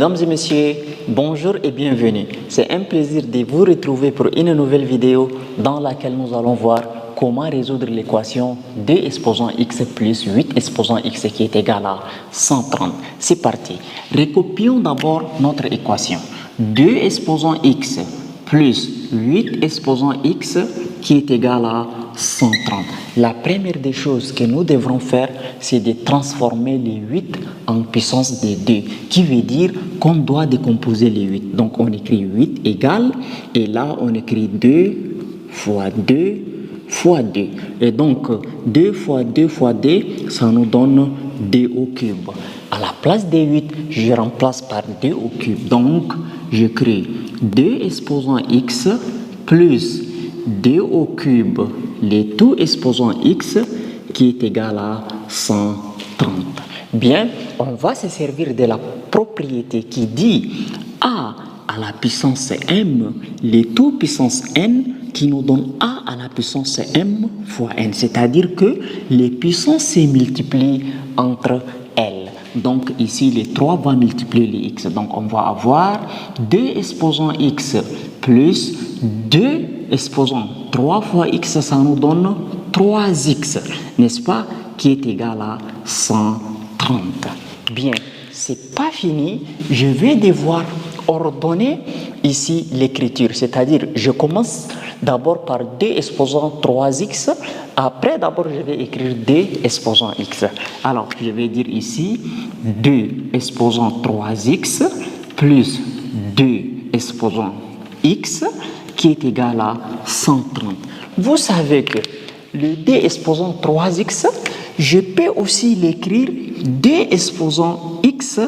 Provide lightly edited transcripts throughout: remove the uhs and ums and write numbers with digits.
Mesdames et messieurs, bonjour et bienvenue. C'est un plaisir de vous retrouver pour une nouvelle vidéo dans laquelle nous allons voir comment résoudre l'équation 2 exposant x plus 8 exposant x qui est égal à 130. C'est parti. Recopions d'abord notre équation. 2 exposant x plus 8 exposant x qui est égal à 130. La première des choses que nous devrons faire, c'est de transformer les 8 en puissance de 2, qui veut dire qu'on doit décomposer les 8. Donc on écrit 8 égale, et là on écrit 2 fois 2 fois 2. Et donc 2 fois 2 fois 2, ça nous donne 2 au cube. À la place des 8, je remplace par 2 au cube. Donc j'écris 2 exposant x plus 2 au cube, le tout exposant x qui est égal à 130. Bien, on va se servir de la propriété qui dit a à la puissance m, le tout puissance n, qui nous donne a à la puissance m fois n. C'est-à-dire que les puissances se multiplient entre elles. Donc ici, les 3 vont multiplier les x. Donc on va avoir 2 exposant x plus 2 exposant 3 fois x, ça nous donne 3x, n'est-ce pas, qui est égal à 130. Bien, c'est pas fini. Je vais devoir ordonner ici l'écriture, c'est-à-dire je commence d'abord par 2 exposant 3x, après d'abord je vais écrire 2 exposant x. Alors je vais dire ici 2 exposant 3x plus 2 exposant x qui est égal à 130. Vous savez que le 2 exposant 3x, je peux aussi l'écrire 2 exposant x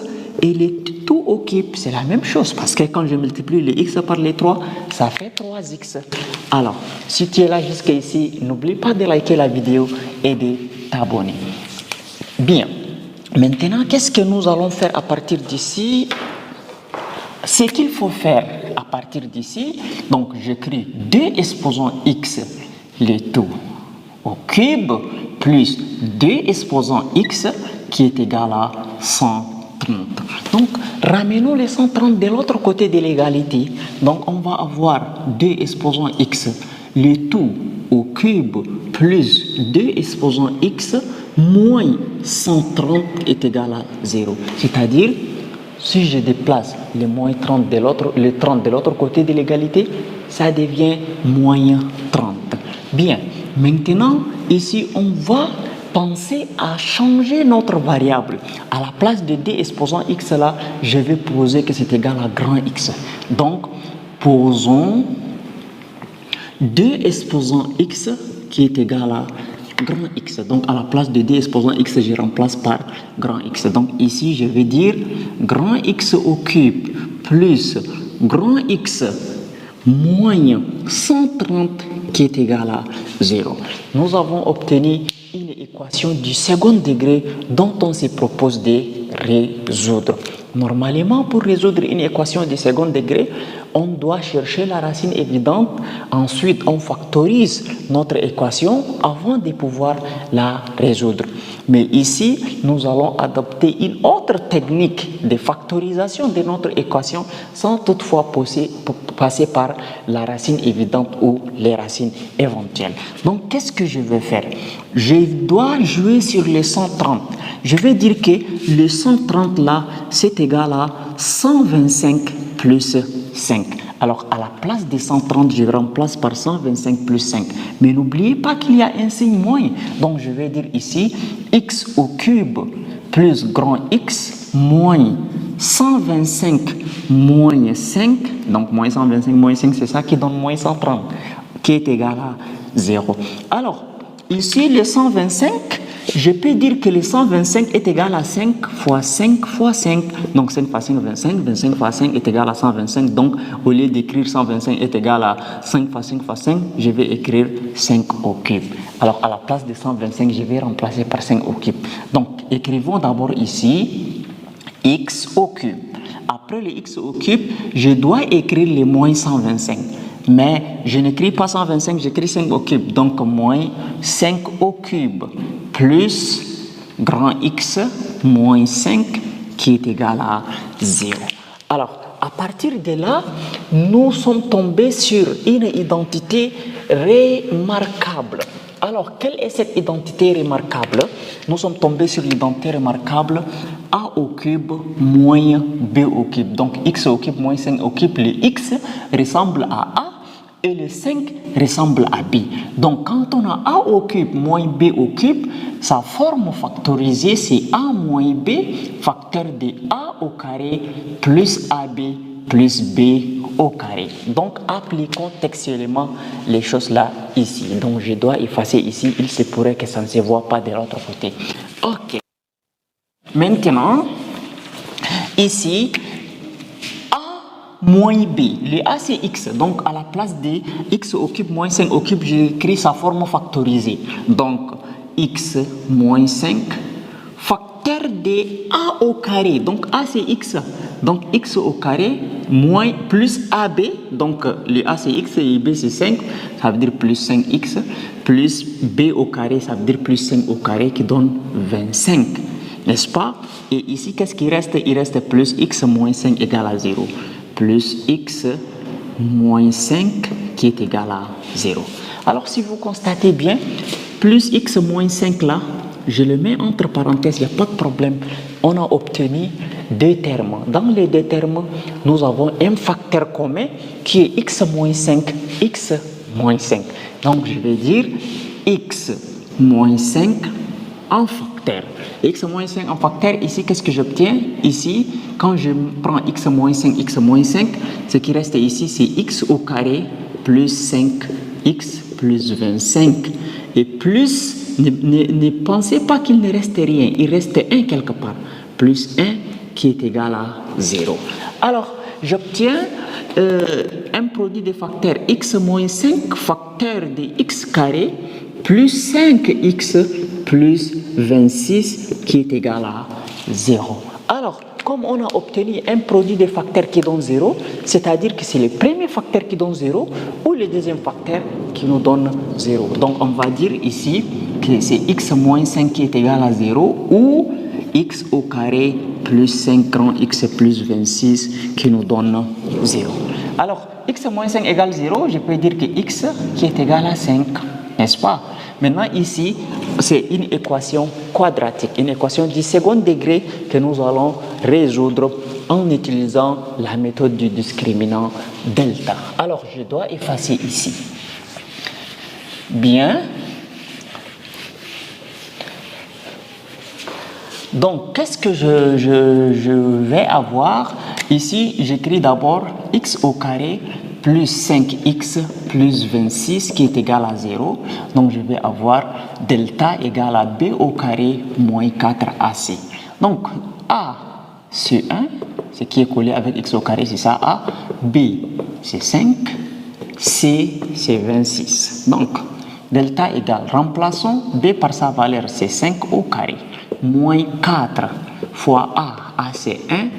et le tout au cube. C'est la même chose parce que quand je multiplie les x par les 3, ça fait 3x. Alors, si tu es là jusqu'ici, n'oublie pas de liker la vidéo et de t'abonner. Bien. Maintenant, qu'est-ce que nous allons faire à partir d'ici? Ce qu'il faut faire à partir d'ici, donc j'écris 2 exposant x, le tout au cube, plus 2 exposant x qui est égal à 130. Donc, ramenons les 130 de l'autre côté de l'égalité. Donc, on va avoir 2 exposant x, le tout au cube, plus 2 exposant x, moins 130 est égal à 0. C'est-à-dire, si je déplace le moins 30 de l'autre, le 30 de l'autre côté de l'égalité, ça devient moins 30. Bien, maintenant, ici, on va penser à changer notre variable. À la place de 2 exposant x là, je vais poser que c'est égal à grand x. Donc, posons 2 exposant x qui est égal à grand x. Donc, à la place de 2 exposant x, je remplace par grand x. Donc, ici, je vais dire grand x au cube plus grand x moins 130 qui est égal à 0. Nous avons obtenu une équation du second degré dont on se propose de résoudre. Normalement, pour résoudre une équation du second degré, on doit chercher la racine évidente. Ensuite, on factorise notre équation avant de pouvoir la résoudre. Mais ici, nous allons adopter une autre technique de factorisation de notre équation sans toutefois passer par la racine évidente ou les racines éventuelles. Donc, qu'est-ce que je vais faire? Je dois jouer sur les 130. Je vais dire que le 130 là, c'est égal à 125 plus 5. Alors, à la place de 130, je remplace par 125 plus 5. Mais n'oubliez pas qu'il y a un signe moins. Donc, je vais dire ici x au cube plus grand x moins 125 moins 5. Donc, moins 125 moins 5, c'est ça qui donne moins 130, qui est égal à 0. Alors, ici, le 125, je peux dire que le 125 est égal à 5 fois 5 fois 5. Donc 5 fois 5, 25. 25 fois 5 est égal à 125. Donc au lieu d'écrire 125 est égal à 5 fois 5 fois 5, je vais écrire 5 au cube. Alors à la place de 125, je vais remplacer par 5 au cube. Donc écrivons d'abord ici x au cube. Après le x au cube, je dois écrire les moins 125. Mais je n'écris pas 125, j'écris 5 au cube. Donc moins 5 au cube plus grand x moins 5 qui est égal à 0. Alors, à partir de là, nous sommes tombés sur une identité remarquable. Alors, quelle est cette identité remarquable? Nous sommes tombés sur l'identité remarquable a au cube moins b au cube. Donc, x au cube moins 5 au cube, le x ressemble à a et le 5 ressemble à b. Donc, quand on a a au cube moins b au cube, sa forme factorisée, c'est a moins b, facteur de a au carré plus ab plus b au carré. Donc, appliquons textuellement les choses là, ici. Donc, je dois effacer ici. Il se pourrait que ça ne se voit pas de l'autre côté. OK. Maintenant, ici, moins b. Le a, c'est x. Donc, à la place de x au cube moins 5 au cube, j'écris sa forme factorisée. Donc, x moins 5, facteur de a au carré. Donc, a, c'est x. Donc, x au carré moins plus ab. Donc, le a, c'est x et b, c'est 5. Ça veut dire plus 5x. Plus b au carré, ça veut dire plus 5 au carré qui donne 25. N'est-ce pas? Et ici, qu'est-ce qui reste? Il reste plus x moins 5 égale à 0. Plus x moins 5 qui est égal à 0. Alors, si vous constatez bien, plus x moins 5 là, je le mets entre parenthèses, il n'y a pas de problème. On a obtenu deux termes. Dans les deux termes, nous avons un facteur commun qui est x moins 5, x moins 5. Donc, je vais dire x moins 5 en facteur. X moins 5 en facteur, ici, qu'est-ce que j'obtiens? Ici, quand je prends x moins 5, ce qui reste ici, c'est x au carré plus 5x plus 25. Et plus, ne pensez pas qu'il ne reste rien, il reste 1 quelque part. Plus 1 qui est égal à 0. Alors, j'obtiens un produit de facteurs x moins 5, facteur de x carré, plus 5x plus 26 qui est égal à 0. Alors, comme on a obtenu un produit de facteurs qui donne 0, c'est-à-dire que c'est le premier facteur qui donne 0 ou le deuxième facteur qui nous donne 0. Donc, on va dire ici que c'est x moins 5 qui est égal à 0 ou x au carré plus 5 grand x plus 26 qui nous donne 0. Alors, x moins 5 égale 0, je peux dire que x qui est égal à 5, n'est-ce pas? Maintenant, ici, c'est une équation quadratique, une équation du second degré que nous allons résoudre en utilisant la méthode du discriminant delta. Alors, je dois effacer ici. Bien. Donc, qu'est-ce que je vais avoir? Ici, j'écris d'abord x au carré plus 5x plus 26 qui est égal à 0. Donc, je vais avoir delta égale à b au carré moins 4ac. Donc, a, c'est 1, ce qui est collé avec x au carré, c'est ça, a. B, c'est 5. C, c'est 26. Donc, delta égale, remplaçons b par sa valeur, c'est 5 au carré. Moins 4 fois a c'est 1.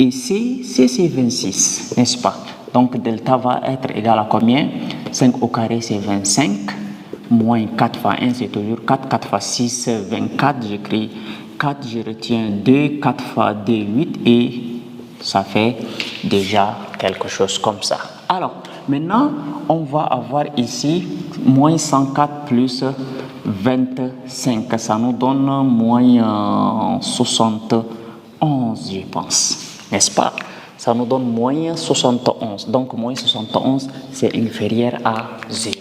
Et c, c'est 26, n'est-ce pas? Donc, delta va être égal à combien? 5 au carré, c'est 25. Moins 4 fois 1, c'est toujours 4. 4 fois 6, 24. J'écris 4, je retiens 2. 4 fois 2, 8. Et ça fait déjà quelque chose comme ça. Alors, maintenant, on va avoir ici moins 104 plus 25. Ça nous donne moins 71, je pense. N'est-ce pas? Ça nous donne moins 71. Donc, moins 71, c'est inférieur à 0.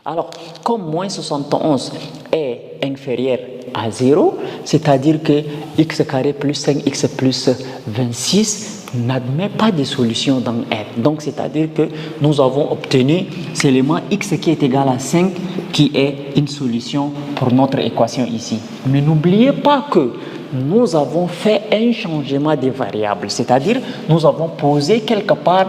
Alors, comme moins 71 est inférieur à 0, c'est-à-dire que x carré plus 5x plus 26 n'admet pas de solution dans R. Donc, c'est-à-dire que nous avons obtenu seulement x qui est égal à 5 qui est une solution pour notre équation ici. Mais n'oubliez pas que nous avons fait un changement de variable, c'est-à-dire nous avons posé quelque part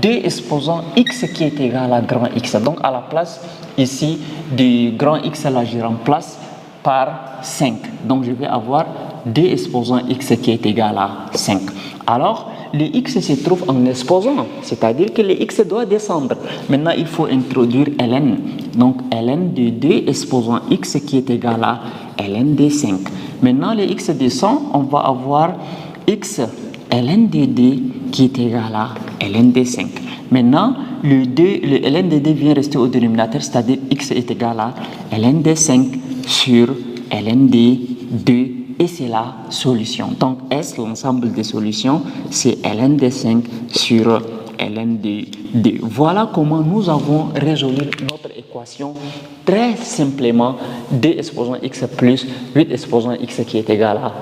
deux exposants x qui est égal à grand X. Donc à la place ici du grand X, là je remplace par 5. Donc je vais avoir deux exposants x qui est égal à 5. Alors le x se trouve en exposant, c'est-à-dire que le x doit descendre. Maintenant il faut introduire ln. Donc ln de 2 exposants x qui est égal à ln de 5. Maintenant, le x descend, on va avoir x ln de d qui est égal à ln de 5. Maintenant, le ln de d vient rester au dénominateur, c'est-à-dire x est égal à ln de 5 sur ln de 2 et c'est la solution. Donc S, l'ensemble des solutions, c'est ln de 5 sur ln de 2. Voilà comment nous avons résolu notre équation très simplement. 2 exposant x plus 8 exposant x qui est égal à